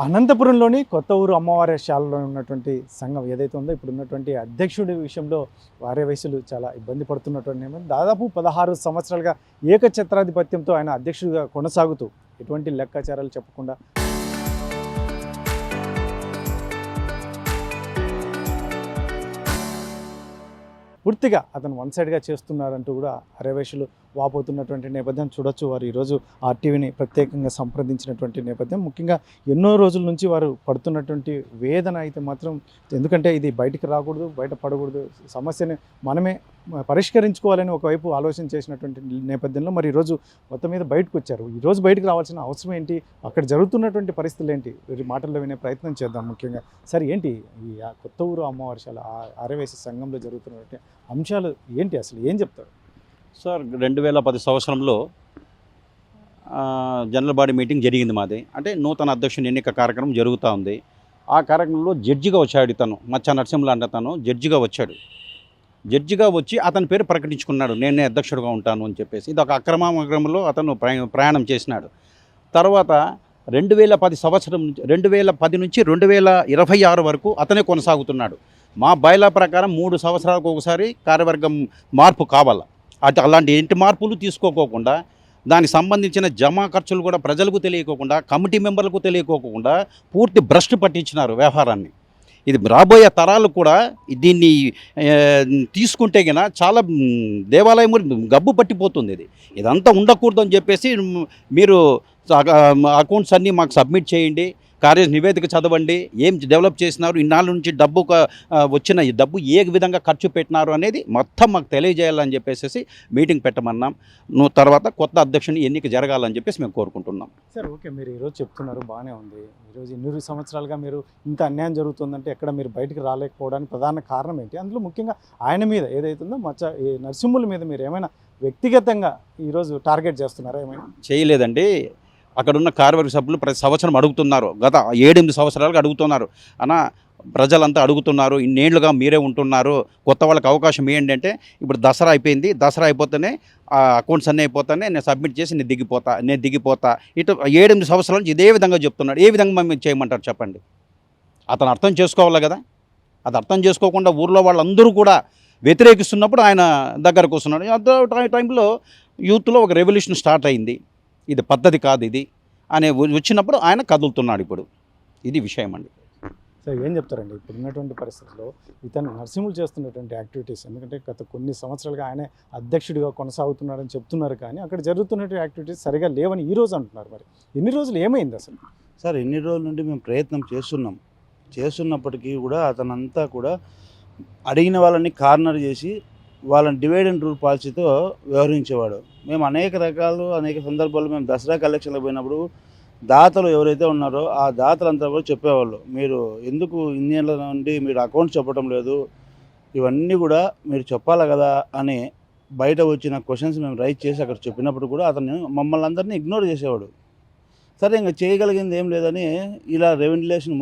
అనంతపురంలోని కొత్త ఊరు అమ్మవారి శాలలో ఉన్నటువంటి సంఘం ఏదైతే ఉందో ఇప్పుడు ఉన్నటువంటి అధ్యక్షుడి విషయంలో వారే వయసులు చాలా ఇబ్బంది పడుతున్నటువంటి నేపథ్యం. దాదాపు 16 సంవత్సరాలుగా ఏకఛత్రాధిపత్యంతో ఆయన అధ్యక్షుడిగా కొనసాగుతూ ఎటువంటి లెక్కాచారాలు చెప్పకుండా పూర్తిగా అతను వన్ సైడ్గా చేస్తున్నారంటూ కూడా అరవేషులు వాపోతున్నటువంటి నేపథ్యం చూడొచ్చు. వారు ఈరోజు ఆర్టీవీని ప్రత్యేకంగా సంప్రదించినటువంటి నేపథ్యం, ముఖ్యంగా ఎన్నో రోజుల నుంచి వారు పడుతున్నటువంటి వేదన అయితే మాత్రం, ఎందుకంటే ఇది బయటికి రాకూడదు, బయట పడకూడదు, సమస్యని మనమే పరిష్కరించుకోవాలని ఒకవైపు ఆలోచన చేసినటువంటి నేపథ్యంలో మరి ఈరోజు మొత్తం మీద బయటకు వచ్చారు. ఈరోజు బయటకు రావాల్సిన అవసరం ఏంటి, అక్కడ జరుగుతున్నటువంటి పరిస్థితులు ఏంటి, వీరి మాటల్లో వినే ప్రయత్నం చేద్దాం. ముఖ్యంగా సరే, ఏంటి ఈ కొత్త ఊరు అమ్మవారి ఆర్యవైశ్య సంఘంలో జరుగుతున్నటువంటి అంశాలు ఏంటి, అసలు ఏం చెప్తారు సార్? 2010 సంవత్సరంలో జనరల్ బాడీ మీటింగ్ జరిగింది మాది. అంటే నూతన అధ్యక్షుని ఎన్నిక కార్యక్రమం జరుగుతూ ఉంది. ఆ కార్యక్రమంలో జడ్జిగా వచ్చాడు ఇతను, మచ్చ నరసింహులు అంటే తను జడ్జిగా వచ్చాడు. జడ్జిగా వచ్చి అతని పేరు ప్రకటించుకున్నాడు, నేనే అధ్యక్షుడిగా ఉంటాను అని చెప్పేసి. ఇది ఒక అక్రమంలో అతను ప్రయాణం చేసినాడు. తర్వాత 2010 నుంచి 2026 వరకు అతనే కొనసాగుతున్నాడు. మా బైలా ప్రకారం 3 సంవత్సరాలకు ఒకసారి కార్యవర్గం మార్పు కావాలా. అలాంటి ఇంటి మార్పులు తీసుకోకోకుండా, దానికి సంబంధించిన జమా ఖర్చులు కూడా ప్రజలకు తెలియకోకుండా, కమిటీ మెంబర్లకు తెలియకోకుండా పూర్తి భ్రష్టు పట్టించినారు వ్యవహారాన్ని. ఇది రాబోయే తరాలు కూడా దీన్ని తీసుకుంటే కన్నా చాలా దేవాలయం గబ్బు పట్టిపోతుంది. ఇదంతా ఉండకూడదని చెప్పేసి మీరు అకౌంట్స్ అన్నీ మాకు సబ్మిట్ చేయండి, కార్య నివేదిక చదవండి, ఏం డెవలప్ చేసినారు, ఇన్నాళ్ళ నుంచి వచ్చిన ఈ డబ్బు ఏ విధంగా ఖర్చు పెట్టినారు అనేది మొత్తం మాకు తెలియజేయాలని చెప్పేసి మీటింగ్ పెట్టమన్నాం. తర్వాత కొత్త అధ్యక్షుని ఎన్నిక జరగాలని చెప్పేసి మేము కోరుకుంటున్నాం. సార్, ఓకే, మీరు ఈరోజు చెప్తున్నారు, బాగానే ఉంది. ఈరోజు 2 సంవత్సరాలుగా మీరు ఇంత అన్యాయం జరుగుతుందంటే ఎక్కడ మీరు బయటకు రాలేకపోవడానికి ప్రధాన కారణం ఏంటి? అందులో ముఖ్యంగా ఆయన మీద ఏదైతుందో నరసింహుల మీద మీరు ఏమైనా వ్యక్తిగతంగా ఈరోజు టార్గెట్ చేస్తున్నారా? ఏమైనా చేయలేదండి. అక్కడున్న కార్యవర్గ సభ్యులు ప్రతి సంవత్సరం అడుగుతున్నారు, గత 7-8 సంవత్సరాలుగా అడుగుతున్నారు. అన్న, ప్రజలంతా అడుగుతున్నారు, ఇన్నేళ్లుగా మీరే ఉంటున్నారు, కొత్త వాళ్ళకి అవకాశం ఏంటంటే, ఇప్పుడు దసరా అయిపోయింది, దసరా అయిపోతేనే అకౌంట్స్ అన్నీ అయిపోతానే నేను సబ్మిట్ చేసి నేను దిగిపోతా ఇటు 7-8 సంవత్సరాల నుంచి ఇదే విధంగా చెప్తున్నాడు. ఏ విధంగా మేము చేయమంటారు చెప్పండి? అతను అర్థం చేసుకోవాలి కదా. అది అర్థం చేసుకోకుండా ఊర్లో వాళ్ళందరూ కూడా వ్యతిరేకిస్తున్నప్పుడు ఆయన దగ్గరకు వస్తున్నాడు. అదే టైంలో యూత్లో ఒక రెవల్యూషన్ స్టార్ట్ అయింది. ఇది పద్ధతి కాదు ఇది అనే వచ్చినప్పుడు ఆయన కదులుతున్నాడు. ఇప్పుడు ఇది విషయం అండి. సో ఏం చెప్తారండి ఇప్పుడు ఉన్నటువంటి పరిస్థితుల్లో ఇతను నరసింహులు చేస్తున్నటువంటి యాక్టివిటీస్? ఎందుకంటే గత కొన్ని సంవత్సరాలుగా ఆయనే అధ్యక్షుడిగా కొనసాగుతున్నారని చెప్తున్నారు, కానీ అక్కడ జరుగుతున్నటువంటి యాక్టివిటీస్ సరిగా లేవని ఈరోజు అంటున్నారు. మరి ఎన్ని రోజులు ఏమైంది అసలు? సార్, ఎన్ని రోజుల నుండి మేము ప్రయత్నం చేస్తున్నప్పటికీ కూడా అతనంతా కూడా అడిగిన వాళ్ళని కార్నర్ చేసి వాళ్ళని డివైడ్ అండ్ రూల్ పాలసీతో వ్యవహరించేవాడు. మేము అనేక సందర్భాల్లో మేము దసరా కలెక్షన్లకు పోయినప్పుడు దాతలు ఎవరైతే ఉన్నారో ఆ దాతలంతా కూడా చెప్పేవాళ్ళు, మీరు ఎందుకు ఇన్నేళ్ళ నుండి మీరు అకౌంట్ చెప్పడం లేదు, ఇవన్నీ కూడా మీరు చెప్పాలి కదా అని బయట వచ్చిన క్వశ్చన్స్ మేము రైజ్ చేసి అక్కడ చెప్పినప్పుడు కూడా అతను మమ్మల్ని అందరినీ ఇగ్నోర్ చేసేవాడు. సరే, ఇంకా చేయగలిగింది ఏం లేదని ఇలా రెవెన్యులేషన్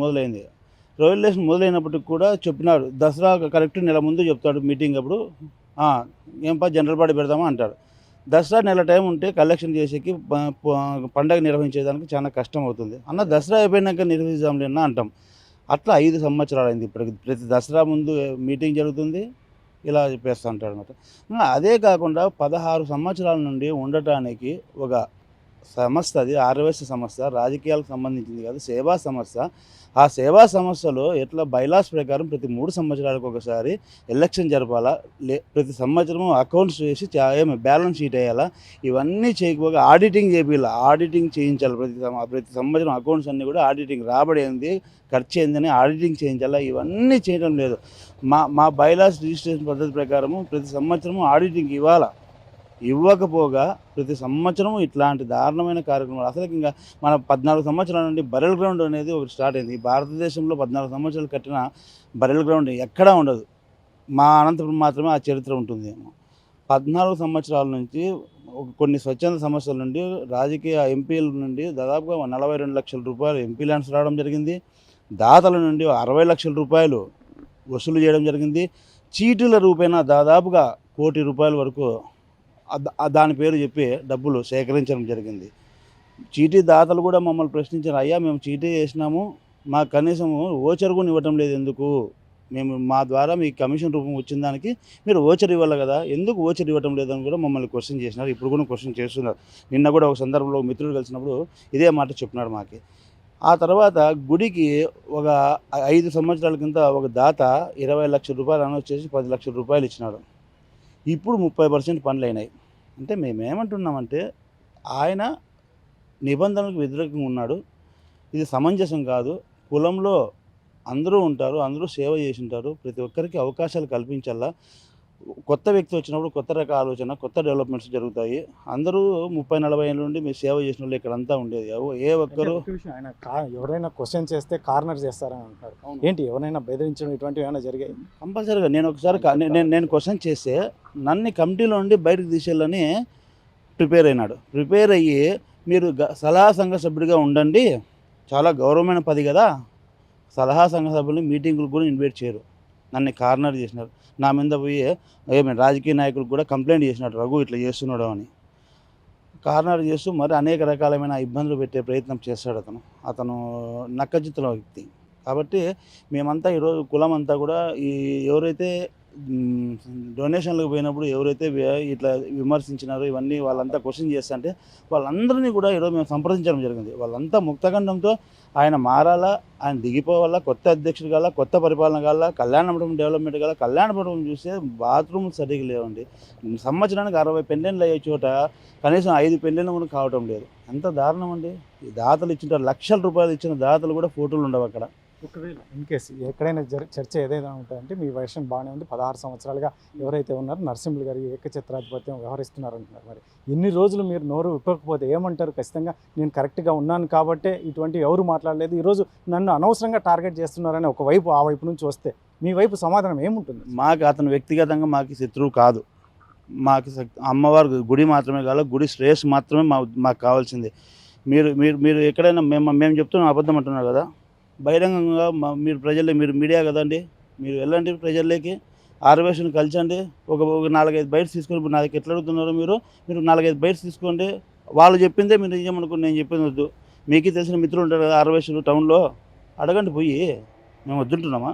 మొదలైనప్పటికి కూడా చెప్పినాడు. దసరా కరెక్ట్ నెల ముందు చెప్తాడు మీటింగ్ అప్పుడు, ఏంపా జనరల్ బాడీ పెడదామా అంటాడు. దసరా నెల టైం ఉంటే కలెక్షన్ చేసేకి పండగ నిర్వహించేదానికి చాలా కష్టం అవుతుంది అన్న. దసరా అయిపోయినాక నిర్వహించాంలేనా అంటాం. అట్లా 5 సంవత్సరాలు అయింది. ఇప్పటికి ప్రతి దసరా ముందు మీటింగ్ జరుగుతుంది, ఇలా చెప్పేస్తూ ఉంటాడు అనమాట. అదే కాకుండా 16 సంవత్సరాల నుండి ఉండటానికి ఒక సంస్థ, అది ఆర్యవైశ్య సంస్థ, రాజకీయాలకు సంబంధించింది కాదు, సేవా సంస్థ. ఆ సేవా సంస్థలో ఎట్లా బైలాస్ ప్రకారం ప్రతి 3 సంవత్సరాలకు ఒకసారి ఎలక్షన్ జరపాలా, ప్రతి సంవత్సరం అకౌంట్స్ వేసి బ్యాలెన్స్ షీట్ వేయాలా, ఇవన్నీ చేయకపోగా ఆడిటింగ్ చేయించాలి. ప్రతి సంవత్సరం అకౌంట్స్ అన్నీ కూడా ఆడిటింగ్, రాబడి ఏంది, ఖర్చు ఏందని ఆడిటింగ్ చేయించాలా. ఇవన్నీ చేయడం లేదు. మా బైలాస్ రిజిస్ట్రేషన్ పద్ధతి ప్రకారము ప్రతి సంవత్సరము ఆడిటింగ్ ఇవ్వకపోగా ప్రతి సంవత్సరం ఇట్లాంటి దారుణమైన కార్యక్రమాలు. అసలు ఇంకా మన 14 సంవత్సరాల నుండి బరెల్ గ్రౌండ్ అనేది ఒకటి స్టార్ట్ అయింది. భారతదేశంలో 14 సంవత్సరాలు కట్టిన బరెల్ గ్రౌండ్ ఎక్కడా ఉండదు. మా అనంతపురం మాత్రమే ఆ చరిత్ర ఉంటుంది. 14 సంవత్సరాల నుంచి కొన్ని స్వచ్ఛంద సంస్థల నుండి, రాజకీయ ఎంపీల నుండి దాదాపుగా 42 లక్షల రూపాయలు ఎంపీ ల్యాండ్స్ రావడం జరిగింది. దాతల నుండి 60 లక్షల రూపాయలు వసూలు చేయడం జరిగింది. చీటీల రూపేణా దాదాపుగా 1 కోటి రూపాయల వరకు దాని పేరు చెప్పి డబ్బులు సేకరించడం జరిగింది. చీటీ దాతలు కూడా మమ్మల్ని ప్రశ్నించారు, అయ్యా మేము చీటీ వేసినాము, మాకు కనీసం ఓచర్ కూడా ఇవ్వటం లేదు, ఎందుకు మేము మా ద్వారా మీకు కమిషన్ రూపం వచ్చిన దానికి మీరు ఓచర్ ఇవ్వాలి కదా, ఎందుకు ఓచర్ ఇవ్వటం లేదని కూడా మమ్మల్ని క్వశ్చన్ చేసినారు. ఇప్పుడు కూడా క్వశ్చన్ చేస్తున్నారు. నిన్న కూడా ఒక సందర్భంలో మిత్రుడు కలిసినప్పుడు ఇదే మాట చెప్పినాడు మాకి. ఆ తర్వాత గుడికి ఒక 5 సంవత్సరాల కింద ఒక దాత 20 లక్షల రూపాయలు అనౌన్స్ చేసి 10 లక్షల రూపాయలు ఇచ్చినాడు. ఇప్పుడు 30% పనులు అయినాయి. అంటే మేమేమంటున్నామంటే ఆయన నిబంధనలకు వ్యతిరేకంగా ఉన్నాడు. ఇది సమంజసం కాదు. కులంలో అందరూ ఉంటారు, అందరూ సేవ చేసి ఉంటారు. ప్రతి ఒక్కరికి అవకాశాలు కల్పించాలా. కొత్త వ్యక్తి వచ్చినప్పుడు కొత్త రకాల ఆలోచన, కొత్త డెవలప్మెంట్స్ జరుగుతాయి. అందరూ 30-40 ఏళ్ళ నుండి మీరు సేవ చేసిన వాళ్ళు ఇక్కడంతా ఉండేది. ఏ ఒక్కరు ఆయన ఎవరైనా క్వశ్చన్ చేస్తే కార్నర్ చేస్తారని అంటారు. ఏంటి ఎవరైనా బెదిరించడం ఇటువంటివి ఏమైనా జరిగాయి? కంపల్సరీగా నేను ఒకసారి నేను క్వశ్చన్ చేస్తే నన్ను కమిటీలో నుండి బయటకు తీసేయాలని ప్రిపేర్ అయినాడు. ప్రిపేర్ అయ్యి మీరు సలహా సంఘ సభ్యుడిగా ఉండండి, చాలా గౌరవమైన పది కదా, సలహా సంఘ సభ్యులు మీటింగులకు కూడా ఇన్వైట్ చేయరు. నన్ను కార్నర్ చేసినారు. నా మీద పోయి ఏమి రాజకీయ నాయకులకు కూడా కంప్లైంట్ చేసినాడు, రఘు ఇట్లా చేస్తున్నాడు అని. కార్నర్ చేస్తూ మరి అనేక రకాలమైన ఇబ్బందులు పెట్టే ప్రయత్నం చేస్తాడు అతను నక్కజిత్తుల వ్యక్తి. కాబట్టి మేమంతా ఈరోజు కులం అంతా కూడా ఎవరైతే డొనేషన్లకు పోయినప్పుడు ఎవరైతే ఇట్లా విమర్శించినారో ఇవన్నీ వాళ్ళంతా క్వశ్చన్ చేస్తుంటే వాళ్ళందరినీ కూడా ఈరోజు మేము సంప్రదించడం జరిగింది. వాళ్ళంతా ముక్తఖండంతో ఆయన మారాలా, ఆయన దిగిపోవాలా, కొత్త అధ్యక్షుడు కావాలా, కొత్త పరిపాలన కావాలా, కళ్యాణమండపం డెవలప్మెంట్ కావాలా. కళ్యాణమండపం చూస్తే బాత్రూమ్లు సరిగ్గా లేవండి. సంవత్సరానికి 60 పెళ్ళిళ్ళు అయ్యే చోట కనీసం 5 పెళ్ళిళ్ళు కూడా కావటం లేదు. ఎంత దారుణం అండి. ఈ దాతలు ఇచ్చిన లక్షల రూపాయలు ఇచ్చిన దాతలు కూడా ఫోటోలు ఉండవు అక్కడ. ఒకవేళ ఇన్ కేసు ఎక్కడైనా చర్చ ఏదైనా ఉంటుందంటే మీ వర్షన్ బాగానే ఉంది, 16 సంవత్సరాలుగా ఎవరైతే ఉన్నారో నరసింహులు గారు ఏకఛత్రాధిపత్యం వ్యవహరిస్తున్నారు అంటున్నారు. మరి ఇన్ని రోజులు మీరు నోరు విప్పకపోతే ఏమంటారు? ఖచ్చితంగా నేను కరెక్ట్గా ఉన్నాను కాబట్టే ఇటువంటి ఎవరు మాట్లాడలేదు, ఈరోజు నన్ను అనవసరంగా టార్గెట్ చేస్తున్నారని ఒకవైపు ఆ వైపు నుంచి వస్తే మీ వైపు సమాధానం ఏముంటుంది? మాకు అతను వ్యక్తిగతంగా మాకు శత్రువు కాదు. మాకు అమ్మవారు గుడి మాత్రమే కాదు, గుడి శ్రేయస్సు మాత్రమే మాకు కావాల్సింది. మీరు ఎక్కడైనా మేము చెప్తున్నాం అబద్ధం అంటున్నారు కదా, బహిరంగంగా మీరు ప్రజల్లో మీరు మీడియా కదండి, మీరు వెళ్ళండి ప్రజల్లోకి, ఆర్వేషన్ కలిసండి, ఒక 4-5 బైట్స్ తీసుకొని. ఇప్పుడు నా దగ్గర ఎట్లా అడుగుతున్నారో మీరు 4-5 బైట్స్ తీసుకోండి. వాళ్ళు చెప్పిందే మీరు నిజం అనుకుని నేను చెప్పింది వద్దు. మీకు తెలిసిన మిత్రులు ఉంటారు కదా ఆర్వేషన్ టౌన్లో, అడగండి పోయి. మేము వద్దుంటున్నామా?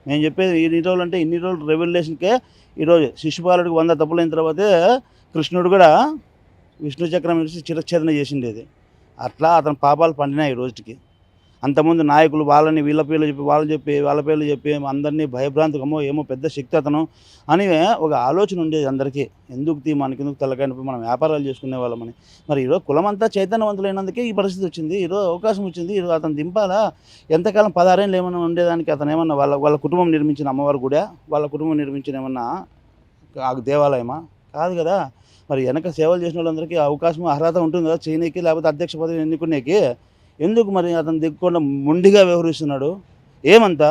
నేను చెప్పేది ఇన్ని రోజులు అంటే ఇన్ని రోజులు రెవల్యూషన్కే ఈరోజు శిశుపాలుడికి 100 తప్పులైన తర్వాతే కృష్ణుడు కూడా విష్ణు చక్రం ఇచ్చి చిరచ్ఛేదన చేసిండేది. అట్లా అతని పాపాలు పండినాయి ఈ రోజుకి. అంతకుముందు నాయకులు వాళ్ళని వీళ్ళ పేర్లు చెప్పి వాళ్ళ పేర్లు చెప్పి అందరినీ భయభ్రాంతికమో ఏమో పెద్ద శక్తి అతను అని ఒక ఆలోచన ఉండేది అందరికీ. ఎందుకు మనకెందుకు తలకాయనప్పుడు మనం వ్యాపారాలు చేసుకునే వాళ్ళమని. మరి ఈరోజు కులమంతా చైతన్యవంతులైనందుకే ఈ పరిస్థితి వచ్చింది. ఈరోజు అవకాశం వచ్చింది, ఈరోజు అతను దింపాలా. ఎంతకాలం 16 ఏళ్ళు ఏమన్నా ఉండేదానికి అతను ఏమన్నా వాళ్ళ కుటుంబం నిర్మించిన అమ్మవారు కూడా, వాళ్ళ కుటుంబం నిర్మించిన ఏమన్నా దేవాలయమా? కాదు కదా. మరి వెనక సేవలు చేసిన వాళ్ళందరికీ అవకాశం అర్హత ఉంటుంది కదా చేయనీకి, లేకపోతే అధ్యక్ష పదవి ఎన్నుకునేకి. ఎందుకు మరి అతను దిగకుండా మొండిగా వ్యవహరిస్తున్నాడు? ఏమంతా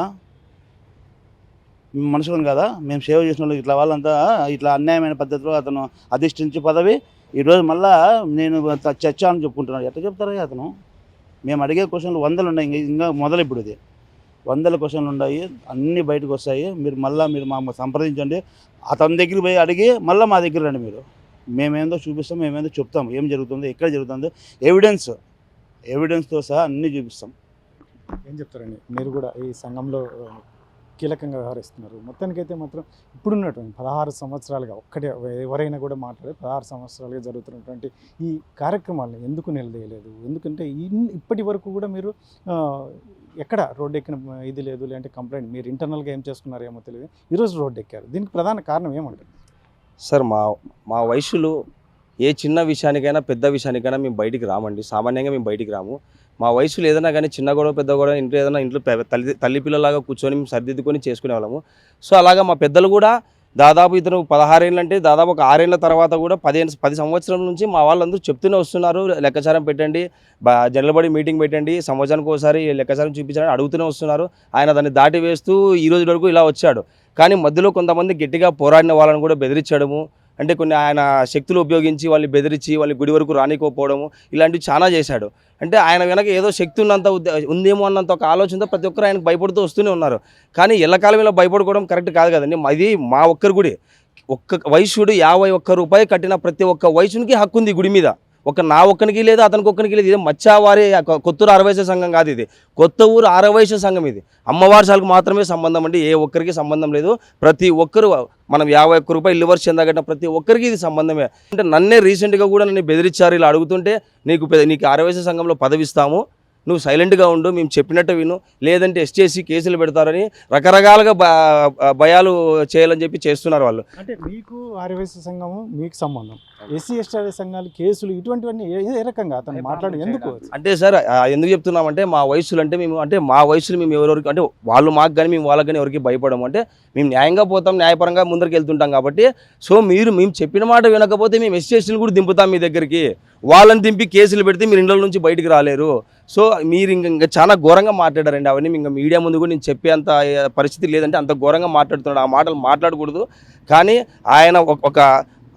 మనుషులను కదా మేము సేవ చేసిన వాళ్ళు ఇట్లా వాళ్ళంతా ఇట్లా అన్యాయమైన పద్ధతిలో అతను అధిష్ఠించి పదవి ఈరోజు మళ్ళా నేను చర్చ అని చెప్పుకుంటున్నాడు. ఎట్లా చెప్తారా అతను? మేము అడిగే క్వశ్చన్లు 100 ఉన్నాయి. ఇంకా మొదలు ఇప్పుడు ఇది 100 క్వశ్చన్లు ఉన్నాయి, అన్నీ బయటకు వస్తాయి. మీరు మా సంప్రదించండి. అతని దగ్గరికి పోయి అడిగి మళ్ళీ మా దగ్గర రండి. మేమేందో చూపిస్తాం, మేమేందో చెప్తాం, ఏం జరుగుతుందో ఎక్కడ జరుగుతుందో ఎవిడెన్స్తో సహా అన్నీ చూపిస్తాం. ఏం చెప్తారండి? మీరు కూడా ఈ సంఘంలో కీలకంగా వ్యవహరిస్తున్నారు. మొత్తానికైతే మాత్రం ఇప్పుడున్నటువంటి 16 సంవత్సరాలుగా ఎవరైనా కూడా మాట్లాడే 16 సంవత్సరాలుగా జరుగుతున్నటువంటి ఈ కార్యక్రమాలను ఎందుకు నిలదీయలేదు? ఎందుకంటే ఇప్పటి వరకు కూడా మీరు ఎక్కడ రోడ్డు ఎక్కిన ఇది లేదు, లేదంటే కంప్లైంట్ మీరు ఇంటర్నల్గా ఏం చేసుకున్నారేమో తెలియదు, ఈరోజు రోడ్డు ఎక్కారు. దీనికి ప్రధాన కారణం ఏమంటారు? సార్ మా వయసులో ఏ చిన్న విషయానికైనా పెద్ద విషయానికైనా మేము బయటికి రామండి. సామాన్యంగా మేము బయటికి రాము. మా వయసులో ఏదైనా కానీ చిన్న గొడవ పెద్ద గొడవ ఇంట్లో తల్లి పిల్లలాగా కూర్చొని మేము సర్దిద్దుకొని చేసుకునే వాళ్ళము. సో అలాగా మా పెద్దలు కూడా దాదాపు ఇతను 16 ఏళ్ళు అంటే దాదాపు ఒక 6 ఏళ్ళ తర్వాత కూడా 10 సంవత్సరాల నుంచి మా వాళ్ళందరూ చెప్తూనే వస్తున్నారు, లెక్కచారం పెట్టండి, జనరల్ మీటింగ్ పెట్టండి, సంవత్సరానికి ఒకసారి లెక్కచారం చూపించండి అడుగుతూనే వస్తున్నారు. ఆయన దాన్ని దాటి వేస్తూ ఈ రోజు వరకు ఇలా వచ్చాడు. కానీ మధ్యలో కొంతమంది గట్టిగా పోరాడిన వాళ్ళని కూడా బెదిరించడము, అంటే కొన్ని ఆయన శక్తులు ఉపయోగించి వాళ్ళని బెదిరించి వాళ్ళని గుడి వరకు రానికోపోవడము, ఇలాంటివి చాలా చేశాడు. అంటే ఆయన వెనక ఏదో శక్తి ఉందేమో అన్నంత ఒక ఆలోచనతో ప్రతి ఒక్కరు ఆయనకు భయపడుతూ వస్తూనే ఉన్నారు. కానీ ఎల్లకాలం ఇలా భయపడుకోవడం కరెక్ట్ కాదు కదండి. ఇది మా ఒక్కరి గుడి. ఒక్క వైశ్యుడు 51 రూపాయలు కట్టిన ప్రతి ఒక్క వైశ్యునికి హక్కు ఉంది గుడి మీద. నా ఒక్కనికి లేదు, అతనికి ఒక్కనికి లేదు. ఇది మత్స్యవారి కొత్తూరు ఆరవైశ్య సంఘం కాదు, ఇది కొత్త ఊరు ఆరవైశ్య సంఘం. ఇది అమ్మవారి శాలకు మాత్రమే సంబంధం అండి, ఏ ఒక్కరికి సంబంధం లేదు. ప్రతి ఒక్కరు మనం 51 రూపాయలు ఇల్లు వర్షం తగ్గట్టిన ప్రతి ఒక్కరికి ఇది సంబంధమే. అంటే నన్నే రీసెంట్గా కూడా నన్ను బెదిరించారు. ఇలా అడుగుతుంటే నీకు ఆరవైశ్య సంఘంలో పదవి ఇస్తాము, నువ్వు సైలెంట్గా ఉండు, మేము చెప్పినట్టు విను, లేదంటే ఎస్చేసి కేసులు పెడతారని రకరకాలుగా భయాలు చేయాలని చెప్పి చేస్తున్నారు వాళ్ళు. అంటే మీకు ఆర్యవైశ్య సంఘము మీకు సంబంధం, ఎస్సీ ఎస్టీ సంఘాలు కేసులు ఇటువంటివన్నీ ఏ రకంగా అతను మాట్లాడి ఎందుకు? అంటే సార్ ఎందుకు చెప్తున్నామంటే మా వయసులు అంటే మా వయసులు మేము ఎవరెవరికి అంటే వాళ్ళు మాకు కానీ మేము వాళ్ళకి కానీ ఎవరికి భయపడము. అంటే మేము న్యాయంగా పోతాం, న్యాయపరంగా ముందరికి వెళ్తుంటాం కాబట్టి. సో మేము చెప్పిన మాట వినకపోతే మేము ఎస్సీలు కూడా దింపుతాం మీ దగ్గరికి. వాళ్ళని దింపి కేసులు పెడితే మీరు ఇండ్ల నుంచి బయటికి రాలేరు. సో మీరు ఇంకా చాలా ఘోరంగా మాట్లాడారండి. అవన్నీ ఇంకా మీడియా ముందు కూడా నేను చెప్పేంత పరిస్థితి లేదంటే అంత ఘోరంగా మాట్లాడుతున్నాడు. ఆ మాటలు మాట్లాడకూడదు. కానీ ఆయన ఒక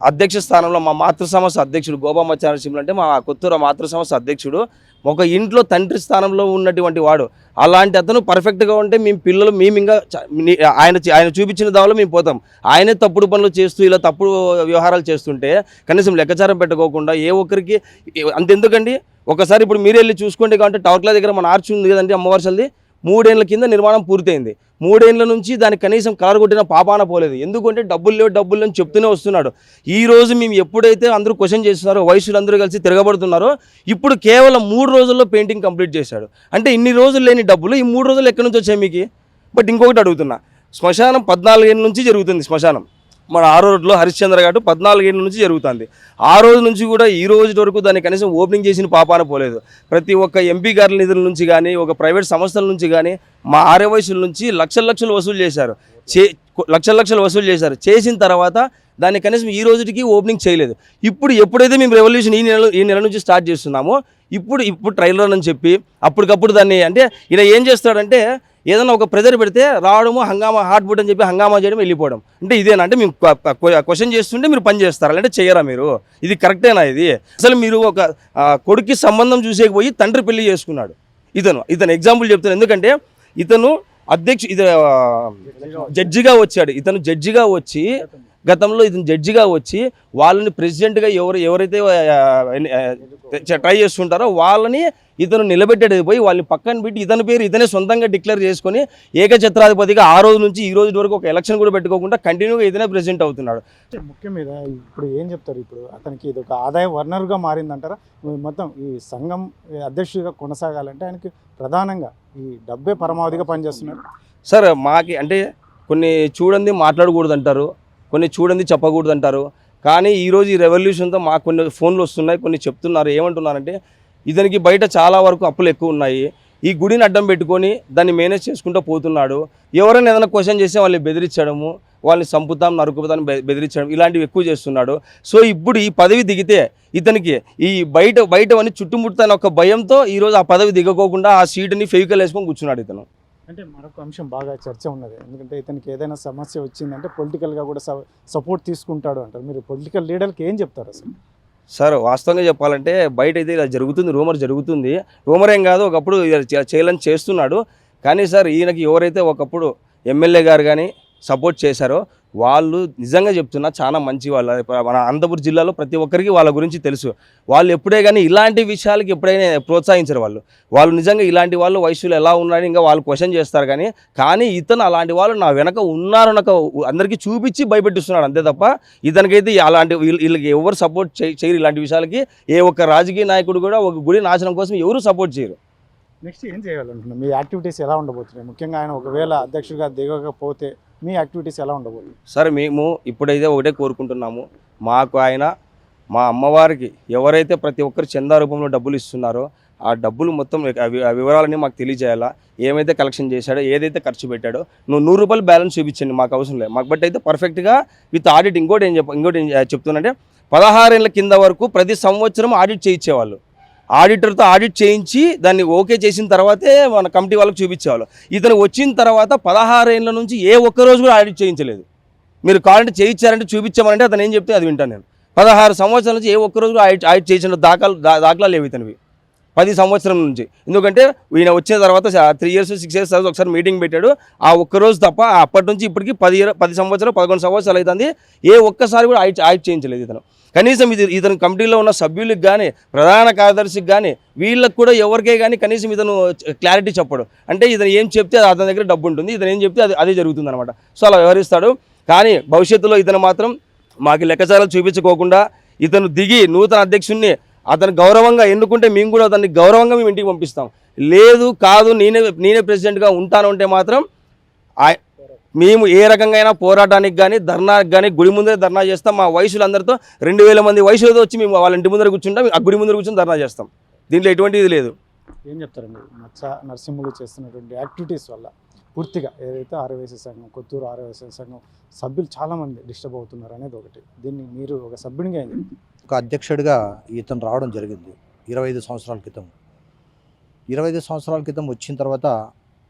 అధ్యక్ష స్థానంలో మా మాతృ సమస్య అధ్యక్షుడు గోపామచారసింహులు అంటే మా కొత్తూరు మాతృ సమస్య అధ్యక్షుడు, ఒక ఇంట్లో తండ్రి స్థానంలో ఉన్నటువంటి వాడు. అలాంటి అతను పర్ఫెక్ట్గా ఉంటే మేము ఇంకా ఆయన చూపించిన దానిలో మేము పోతాం. ఆయనే తప్పుడు పనులు చేస్తూ ఇలా తప్పుడు వ్యవహారాలు చేస్తుంటే కనీసం లెక్కచారం పెట్టుకోకుండా ఏ ఒక్కరికి అంతెందుకండి. ఒకసారి ఇప్పుడు మీరే వెళ్ళి చూసుకోండి. కాబట్టి టవర్ల దగ్గర మన ఆర్చ్ ఉంది కదండి అమ్మవారిసల్ది, 3 ఏళ్ల కింద నిర్మాణం పూర్తయింది. 3 ఏళ్ల నుంచి దానికి కనీసం కలర్ కొట్టిన పాపాన పోలేదు. ఎందుకంటే డబ్బులు లేవు అని చెప్తూనే వస్తున్నాడు. ఈ రోజు మేము ఎప్పుడైతే అందరూ క్వశ్చన్ చేస్తున్నారో, వయసులందరూ కలిసి తిరగబడుతున్నారో, ఇప్పుడు కేవలం 3 రోజుల్లో పెయింటింగ్ కంప్లీట్ చేశాడు. అంటే ఇన్ని రోజులు లేని డబ్బులు ఈ 3 రోజులు ఎక్కడి నుంచి వచ్చాయి మీకు? బట్ ఇంకొకటి అడుగుతున్నా, శ్మశానం 14 ఏళ్ళ నుంచి జరుగుతుంది. శ్మశానం మన 6 రోడ్లో హరిశ్చంద్ర ఘాటు 14 ఏళ్ళ నుంచి జరుగుతుంది. ఆ రోజు నుంచి కూడా ఈ రోజు వరకు దాన్ని కనీసం ఓపెనింగ్ చేసిన పాపాన పోలేదు. ప్రతి ఒక్క ఎంపీ గారి నిధుల నుంచి కానీ, ఒక ప్రైవేట్ సంస్థల నుంచి కానీ, మా ఆర్యవైశ్యుల నుంచి లక్షలు వసూలు చేశారు. లక్షలు వసూలు చేశారు. చేసిన తర్వాత దాన్ని కనీసం ఈ రోజుకి ఓపెనింగ్ చేయలేదు. ఇప్పుడు ఎప్పుడైతే మేము రెవల్యూషన్ ఈ నెల నుంచి స్టార్ట్ చేస్తున్నామో ఇప్పుడు ట్రైలర్ అని చెప్పి అప్పటికప్పుడు దాన్ని అంటే ఇలా ఏం చేస్తాడంటే ఏదైనా ఒక ప్రెజర్ పెడితే రావడము, హంగామా హాట్ బుట్ అని చెప్పి హంగామా చేయడం, వెళ్ళిపోవడం. అంటే ఇదేనా? అంటే మేము క్వశ్చన్ చేస్తుంటే మీరు పని చేస్తారా? అంటే చేయరా మీరు? ఇది కరెక్టేనా? ఇది అసలు మీరు ఒక కొడుక్కి సంబంధం చూసేకపోయి తండ్రి పెళ్లి చేసుకున్నాడు. ఇతను ఎగ్జాంపుల్ చెప్తాను. ఎందుకంటే ఇతను జడ్జిగా వచ్చాడు. ఇతను జడ్జిగా వచ్చి గతంలో ఇతను జడ్జిగా వచ్చి వాళ్ళని ప్రెసిడెంట్గా ఎవరైతే ట్రై చేస్తుంటారో వాళ్ళని ఇతను నిలబెట్టేది పోయి వాళ్ళని పక్కన పెట్టి ఇతని పేరు ఇతనే సొంతంగా డిక్లేర్ చేసుకొని ఏకఛత్రాధిపతిగా ఆ రోజు నుంచి ఈ రోజు వరకు ఒక ఎలక్షన్ కూడా పెట్టుకోకుండా కంటిన్యూగా ఇతనే ప్రెసిడెంట్ అవుతున్నాడు. ముఖ్యం మీద ఇప్పుడు ఏం చెప్తారు? ఇప్పుడు అతనికి ఇది ఒక ఆదాయ వనరుగా మారిందంటారా? మొత్తం ఈ సంఘం అధ్యక్షుడిగా కొనసాగాలంటే ఆయనకి ప్రధానంగా ఈ డబ్బే పరమావధిగా పనిచేస్తున్నారు. సార్ మాకి అంటే కొన్ని చూడండి మాట్లాడకూడదు అంటారు, కొన్ని చూడండి చెప్పకూడదు అంటారు. కానీ ఈరోజు ఈ రెవల్యూషన్తో మాకు కొన్ని ఫోన్లు వస్తున్నాయి, కొన్ని చెప్తున్నారు. ఏమంటున్నారంటే ఇతనికి బయట చాలా వరకు అప్పులు ఎక్కువ ఉన్నాయి, ఈ గుడిని అడ్డం పెట్టుకొని దాన్ని మేనేజ్ చేసుకుంటూ పోతున్నాడు. ఎవరైనా ఏదైనా క్వశ్చన్ చేస్తే వాళ్ళని బెదిరించడము, వాళ్ళని చంపుతాం నరుకుతాం బెదిరించడం, ఇలాంటివి ఎక్కువ చేస్తున్నాడు. సో ఇప్పుడు ఈ పదవి దిగితే ఇతనికి ఈ బయటవన్నీ చుట్టుముట్టుతాని ఒక భయంతో ఈరోజు ఆ పదవి దిగకోకుండా ఆ సీటుని ఫెవికల్ వేసుకొని కూర్చున్నాడు ఇతను. అంటే మరొక అంశం బాగా చర్చ ఉన్నది. ఎందుకంటే ఇతనికి ఏదైనా సమస్య వచ్చిందంటే పొలిటికల్గా కూడా సపోర్ట్ తీసుకుంటాడు అంటారు. మీరు పొలిటికల్ లీడర్కి ఏం చెప్తారు అసలు? సార్ వాస్తవంగా చెప్పాలంటే బయట అయితే ఇలా జరుగుతుంది, రూమర్ జరుగుతుంది. రూమర్ ఏం కాదు, ఒకప్పుడు చేయాలని చేస్తున్నాడు. కానీ సార్ ఈయనకి ఎవరైతే ఒకప్పుడు ఎమ్మెల్యే గారు కానీ సపోర్ట్ చేశారో వాళ్ళు నిజంగా చెప్తున్నా చాలా మంచి వాళ్ళు. మన అనంతపురం జిల్లాలో ప్రతి ఒక్కరికి వాళ్ళ గురించి తెలుసు. వాళ్ళు ఎప్పుడే కానీ ఇలాంటి విషయాలకి ఎప్పుడైనా ప్రోత్సహించరు. వాళ్ళు నిజంగా ఇలాంటి వాళ్ళు వయసులో ఎలా ఉన్నారని ఇంకా వాళ్ళు క్వశ్చన్ చేస్తారు. కానీ ఇతను అలాంటి వాళ్ళు నా వెనక ఉన్నారనక అందరికీ చూపించి భయపెట్టిస్తున్నాడు అంతే తప్ప ఇతనికైతే అలాంటి వీళ్ళకి ఎవరు సపోర్ట్ చేయరు. ఇలాంటి విషయాలకి ఏ ఒక్క రాజకీయ నాయకుడు కూడా ఒక గుడి నాశనం కోసం ఎవరు సపోర్ట్ చేయరు. నెక్స్ట్ ఏం చేయాలంటున్నాం? మీ యాక్టివిటీస్ ఎలా ఉండబోతున్నాయి? ముఖ్యంగా ఆయన ఒకవేళ అధ్యక్షుడిగా దిగకపోతే మీ యాక్టివిటీస్ ఎలా ఉండబోతుంది? సార్ మేము ఇప్పుడైతే ఒకటే కోరుకుంటున్నాము, మాకు ఆయన మా అమ్మవారికి ఎవరైతే ప్రతి ఒక్కరు చందా రూపంలో డబ్బులు ఇస్తున్నారో ఆ డబ్బులు మొత్తం వివరాలని మాకు తెలియజేయాలా. ఏమైతే కలెక్షన్ చేశాడో, ఏదైతే ఖర్చు పెట్టాడో, నువ్వు 100 రూపాయలు బ్యాలెన్స్ చూపించండి, మాకు అవసరం లేదు. మాకు బట్ అయితే పర్ఫెక్ట్గా విత్ ఆడిట్. ఇంకోటి ఏం చెప్తున్నానంటే 16 ఏళ్ళ కింద వరకు ప్రతి సంవత్సరం ఆడిట్ చేయించేవాళ్ళు. ఆడిటర్తో ఆడిట్ చేయించి దాన్ని ఓకే చేసిన తర్వాతే మన కమిటీ వాళ్ళకి చూపించేవాళ్ళు. ఇతను వచ్చిన తర్వాత 16 ఏళ్ళ నుంచి ఏ ఒక్కరోజు కూడా ఆడిట్ చేయించలేదు. మీరు కావాలంటే చేయించారంటే చూపించామంటే అతను ఏం చెప్తే అది వింటాను నేను. 16 సంవత్సరాల నుంచి ఏ ఒక్కరోజు ఆడిట్ చేయించిన దాఖలాలు లేవు ఇతనివి. 10 సంవత్సరం నుంచి. ఎందుకంటే ఈయన వచ్చిన తర్వాత 3 years 6 years తర్వాత ఒకసారి మీటింగ్ పెట్టాడు. ఆ ఒక్కరోజు తప్ప అప్పటి నుంచి ఇప్పటికి 10 సంవత్సరాలు 11 సంవత్సరాలు అవుతుంది. ఏ ఒక్కసారి కూడా యాడ్ చేయించలేదు ఇతను. కనీసం ఇతను కమిటీలో ఉన్న సభ్యులకు కానీ ప్రధాన కార్యదర్శికి కానీ వీళ్ళకి కూడా ఎవరికే కానీ కనీసం ఇతను క్లారిటీ చెప్పడు. అంటే ఇతను ఏం చెప్తే అతని దగ్గర డబ్బు ఉంటుంది, ఇతను ఏం చెప్తే అదే జరుగుతుంది అనమాట. సో అలా వ్యవహరిస్తాడు. కానీ భవిష్యత్తులో ఇతను మాత్రం మాకు లెక్కచారాలు చూపించుకోకుండా ఇతను దిగి నూతన అధ్యక్షుడిని అతను గౌరవంగా ఎన్నుకుంటే మేము కూడా అతన్ని గౌరవంగా మేము ఇంటికి పంపిస్తాం. లేదు కాదు నేనే ప్రెసిడెంట్గా ఉంటాను అంటే మాత్రం మేము ఏ రకంగా పోరాటానికి కానీ ధర్నాకి కానీ గుడి ముందరే ధర్నా చేస్తాం. మా వయసులందరితో 2000 మంది వయసులతో వచ్చి మేము వాళ్ళ ఇంటి ముందర కూర్చుంటాం, ఆ గుడి ముందర కూర్చొని ధర్నా చేస్తాం. దీంట్లో ఎటువంటి ఇది లేదు. ఏం చెప్తారండి మచ్చ నరసింహులు చేస్తున్నటువంటి యాక్టివిటీస్ వల్ల పూర్తిగా ఏదైతే ఆర్యవైశ్య సంఘం, కొత్తూరు ఆర్యవైశ్య సంఘం సభ్యులు చాలామంది డిస్టర్బ్ అవుతున్నారు అనేది ఒకటి. దీన్ని మీరు ఒక సభ్యునిగా ఏం చెప్తారు? ఒక అధ్యక్షుడిగా ఇతను రావడం జరిగింది 25 సంవత్సరాల క్రితం. 25 సంవత్సరాల క్రితం వచ్చిన తర్వాత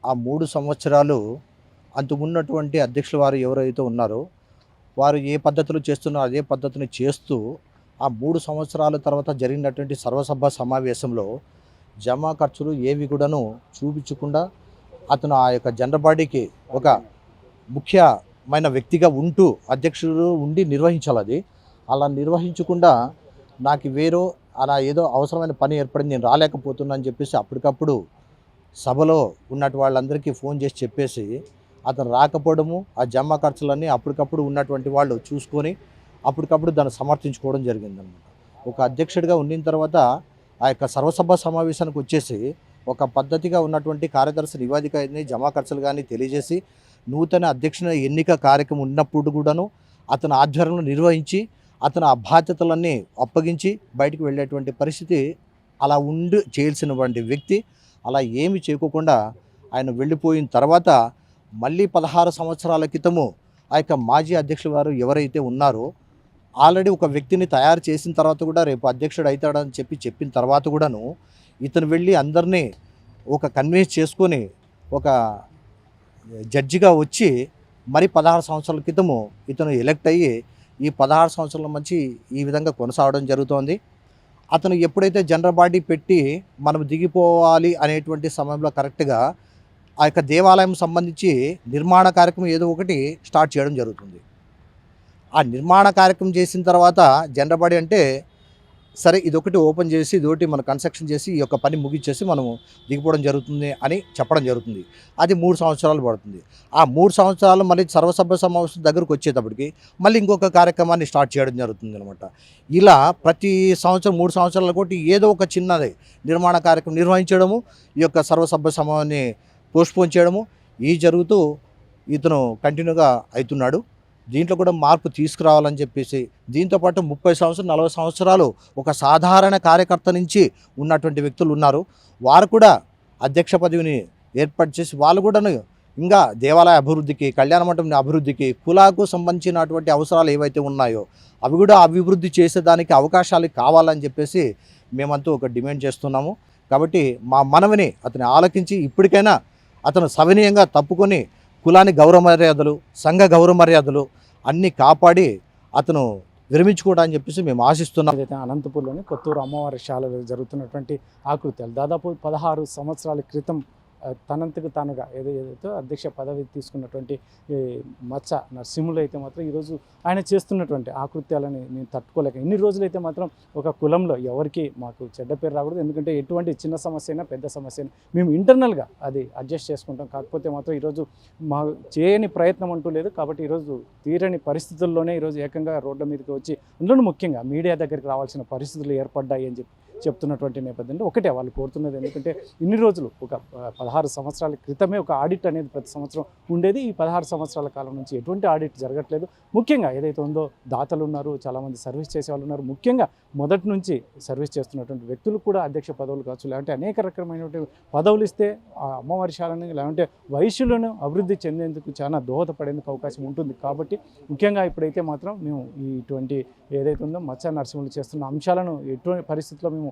ఆ 3 సంవత్సరాలు అంతకున్నటువంటి అధ్యక్షుల వారు ఎవరైతే ఉన్నారో వారు ఏ పద్ధతులు చేస్తున్నారో అదే పద్ధతిని చేస్తూ ఆ 3 సంవత్సరాల తర్వాత జరిగినటువంటి సర్వసభ సమావేశంలో జమా ఖర్చులు ఏవి కూడాను చూపించకుండా అతను ఆ యొక్క జనరల్ బాడీకి ఒక ముఖ్యమైన వ్యక్తిగా ఉంటూ అధ్యక్షుడు ఉండి నిర్వహించాలి. అది అలా నిర్వహించకుండా నాకు వేరో అలా ఏదో అవసరమైన పని ఏర్పడింది నేను రాలేకపోతున్నా అని చెప్పేసి అప్పటికప్పుడు సభలో ఉన్నట్టు వాళ్ళందరికీ ఫోన్ చేసి చెప్పేసి అతను రాకపోవడము, ఆ జమా ఖర్చులన్నీ అప్పటికప్పుడు ఉన్నటువంటి వాళ్ళు చూసుకొని అప్పటికప్పుడు దాన్ని సమర్థించుకోవడం జరిగిందన్నమాట. ఒక అధ్యక్షుడిగా ఉండిన తర్వాత ఆ యొక్క సర్వసభ సమావేశానికి వచ్చేసి ఒక పద్ధతిగా ఉన్నటువంటి కార్యదర్శి నివేదిక జమా ఖర్చులు కానీ తెలియజేసి నూతన అధ్యక్షుని ఎన్నిక కార్యక్రమం ఉన్నప్పుడు కూడాను అతను ఆధ్వర్యంలో నిర్వహించి అతను ఆ బాధ్యతలన్నీ అప్పగించి బయటికి వెళ్ళేటువంటి పరిస్థితి అలా ఉండి చేయాల్సినటువంటి వ్యక్తి అలా ఏమి చేయకోకుండా ఆయన వెళ్ళిపోయిన తర్వాత మళ్ళీ 16 సంవత్సరాల క్రితము ఆ యొక్క మాజీ అధ్యక్షుల వారు ఎవరైతే ఉన్నారో ఆల్రెడీ ఒక వ్యక్తిని తయారు చేసిన తర్వాత కూడా రేపు అధ్యక్షుడు అవుతాడని చెప్పిన తర్వాత కూడాను ఇతను వెళ్ళి అందరినీ ఒక కన్విన్స్ చేసుకొని ఒక జడ్జిగా వచ్చి మరి 16 సంవత్సరాల క్రితము ఇతను ఎలక్ట్ అయ్యి ఈ 16 సంవత్సరాల నుంచి ఈ విధంగా కొనసాగడం జరుగుతోంది. అతను ఎప్పుడైతే జనరల్ బాడీ పెట్టి మనం దిగిపోవాలి అనేటువంటి సమయంలో కరెక్ట్గా ఆ యొక్క దేవాలయం సంబంధించి నిర్మాణ కార్యక్రమం ఏదో ఒకటి స్టార్ట్ చేయడం జరుగుతుంది. ఆ నిర్మాణ కార్యక్రమం చేసిన తర్వాత జనరల్ బాడీ అంటే సరే ఇదొకటి ఓపెన్ చేసి ఇదొకటి మనం కన్స్ట్రక్షన్ చేసి ఈ యొక్క పని ముగించేసి మనము దిగిపోవడం జరుగుతుంది అని చెప్పడం జరుగుతుంది. అది 3 సంవత్సరాలు పడుతుంది. ఆ 3 సంవత్సరాలు మళ్ళీ సర్వసభ్య సమావేశం దగ్గరకు వచ్చేటప్పటికి మళ్ళీ ఇంకొక కార్యక్రమాన్ని స్టార్ట్ చేయడం జరుగుతుంది అనమాట. ఇలా ప్రతి సంవత్సరం 3 సంవత్సరాల కోటి ఏదో ఒక చిన్నది నిర్మాణ కార్యక్రమం నిర్వహించడము, ఈ యొక్క సర్వసభ్య సమావేశాన్ని పోస్ట్పోన్ చేయడము ఈ జరుగుతూ ఇతను కంటిన్యూగా అవుతున్నాడు. దీంట్లో కూడా మార్పు తీసుకురావాలని చెప్పేసి దీంతోపాటు 30 సంవత్సరాలు 40 సంవత్సరాలు ఒక సాధారణ కార్యకర్త నుంచి ఉన్నటువంటి వ్యక్తులు ఉన్నారు. వారు కూడా అధ్యక్ష పదవిని ఏర్పాటు చేసి వాళ్ళు కూడా ఇంకా దేవాలయ అభివృద్ధికి, కళ్యాణ మండపం అభివృద్ధికి, కులాకు సంబంధించినటువంటి అవసరాలు ఏవైతే ఉన్నాయో అవి కూడా అభివృద్ధి చేసేదానికి అవకాశాలు కావాలని చెప్పేసి మేమంతా ఒక డిమాండ్ చేస్తున్నాము. కాబట్టి మా మనవిని అతని ఆలకించి ఇప్పటికైనా అతను సవినీయంగా తప్పుకొని కులాని గౌరవ మర్యాదలు, సంఘ గౌరవ మర్యాదలు అన్నీ కాపాడి అతను విరమించుకోవడానికి చెప్పేసి మేము ఆశిస్తున్నాం. ఏదైతే అనంతపూర్లోని కొత్తూరు అమ్మవారి శాలలో జరుగుతున్నటువంటి ఆకృత్యాలు దాదాపు 16 సంవత్సరాల క్రితం తనంతకు తానుగా ఏదైతే అధ్యక్ష పదవి తీసుకున్నటువంటి మచ్చ నరసింహులు అయితే మాత్రం ఈరోజు ఆయన చేస్తున్నటువంటి ఆకృత్యాలని నేను తట్టుకోలేక ఇన్ని రోజులైతే మాత్రం ఒక కులంలో ఎవరికి మాకు చెడ్డ పేరు రాకూడదు. ఎందుకంటే ఎటువంటి చిన్న సమస్య అయినా పెద్ద సమస్య అయినా మేము ఇంటర్నల్గా అది అడ్జస్ట్ చేసుకుంటాం. కాకపోతే మాత్రం ఈరోజు మా చేయని ప్రయత్నం అంటూ లేదు. కాబట్టి ఈరోజు తీరని పరిస్థితుల్లోనే ఈరోజు ఏకంగా రోడ్ల మీదకి వచ్చి అందులో ముఖ్యంగా మీడియా దగ్గరికి రావాల్సిన పరిస్థితులు ఏర్పడ్డాయి అని చెప్తున్నటువంటి నేపథ్యంలో ఒకటే వాళ్ళు కోరుతున్నది. ఎందుకంటే ఇన్ని రోజులు ఒక 16 సంవత్సరాల క్రితమే ఒక ఆడిట్ అనేది ప్రతి సంవత్సరం ఉండేది. ఈ 16 సంవత్సరాల కాలం నుంచి ఎటువంటి ఆడిట్ జరగట్లేదు. ముఖ్యంగా ఏదైతే ఉందో దాతలు ఉన్నారు, చాలామంది సర్వీస్ చేసే వాళ్ళు ఉన్నారు. ముఖ్యంగా మొదటి నుంచి సర్వీస్ చేస్తున్నటువంటి వ్యక్తులు కూడా అధ్యక్ష పదవులు కావచ్చు, లేదంటే అనేక రకమైనటువంటి పదవులు ఇస్తే ఆ అమ్మవారి శాలని లేదంటే వైశ్యులను అభివృద్ధి చెందేందుకు చాలా దోహదపడేందుకు అవకాశం ఉంటుంది. కాబట్టి ముఖ్యంగా ఇప్పుడైతే మాత్రం మేము ఇటువంటి ఏదైతే ఉందో మచ్చ నరసింహులు చేస్తున్న అంశాలను ఎటువంటి పరిస్థితుల్లో మేము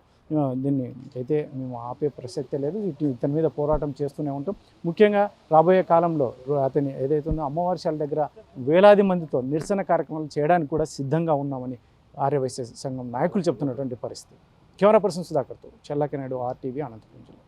దీన్ని అయితే మేము ఆపే ప్రసక్తే లేదు. ఇతని మీద పోరాటం చేస్తూనే ఉంటాం. ముఖ్యంగా రాబోయే కాలంలో అతని ఏదైతే ఉందో అమ్మవారి శాల దగ్గర వేలాది మందితో నిరసన కార్యక్రమాలు చేయడానికి కూడా సిద్ధంగా ఉన్నామని ఆర్యవైశ్య సంఘం నాయకులు చెప్తున్నటువంటి పరిస్థితి. కెమెరా పర్సన్ సుధాకర్తో చెల్లాకి నాయుడు RTV అనంతపురం జిల్లా.